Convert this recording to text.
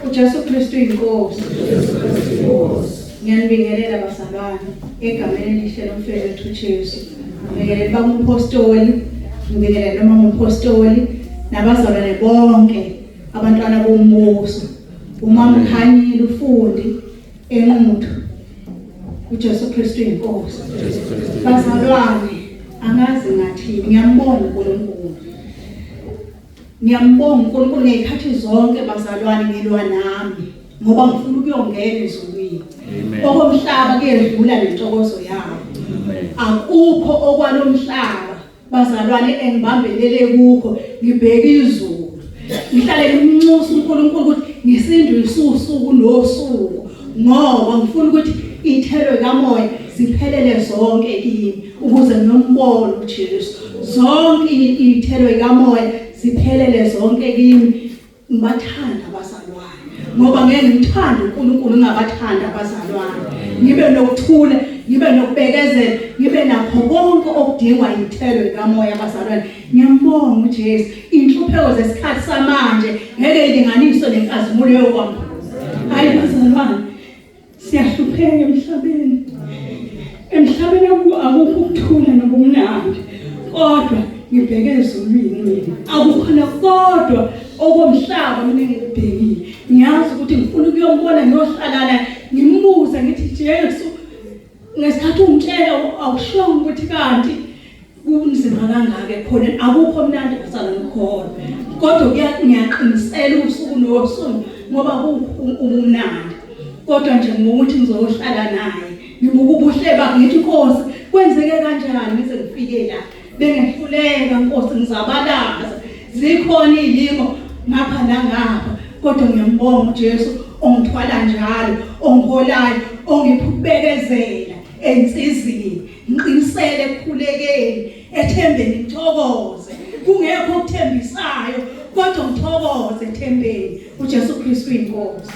uJesu Kristu inkosi. Ngiyanibingelela bazalwane egameni elihle lomfowethu uJesu. Ngibingelela bangumphostoli, ngibingelela noma ngumphostoli nabazalwane bonke abantwana bombuso. Umama Khanyile ufundi enquthu. uJesu Kristu inkosi. Bazalwane angazi ngathi ngiyambonga uNkulunkulu. Ngiyambonga uNkulunkulu ngezikhathi zonke bazalwane ngilwa nami ngoba ngifuna ukuyongena ezulwini. Okomhlaba kuyedlula lentokozo yabo. Akukho okwalomhlaba bazalwane engibambelele kukho ngibheka izulu. Ngihlale ngimnxusa uNkulunkulu ukuthi ngisindwe isuku nosuku ngoba ngifuna ukuthi ithelo kamoya ziphelele zonke kimi ukuze ngiyombona uJesu. Zonke ithelo kamoya ziphelele zonke kimi. Ngibathanda abazalwane ngoba ngeke ngithande uNkulunkulu ngabathanda abazalwane. Ngibe nokuthula, ngibe nokubekezela, ngibe nakho konke okudingwa ithelo kamoya abazalwane. Ngiyambonga uJesu. Inhlupheko zesikhathi samanje ngeke ilinganiswe nenkazimulo yokwambuza. Hayi bazalwane, siyahlupheka emhlabeni. Emhlabeni akukho ukuthula nobumnandi. Kodwa ngibheke ezulwini mina. Akukhona kodwa okomhlaba mina ngikubhekile. Ngiyazi ukuthi ngifuna ukuyombona ngiyohlala naye ngimbuze ngithi Jesu ngesikhathi ungitshela awushongo ukuthi kanti kunzima kangaka khona akukho mnandi basala ngikhona. Kodwa ngiyaqinisela usuku nosuku ngoba ubumnandi. Kodwa nje ngokuthi ngizohlala naye ngibuka ubuhle bakhe ngithi Nkosi kwenzeke kanjani ngize ngifike la. Bengehluleka Nkosi ngizabalaza. Zikhona izimo ngapha nangapha kodwa ngiyambonga uJesu ongithwala njalo, ongiholayo, ongipha ukubekezela ensizini. Ngiqinisele ekukhulekeni, ethembeni ngithokoze. Kungekho ukuthembisayo kodwa ngithokoze ethembeni. uJesu Kristu inkosi.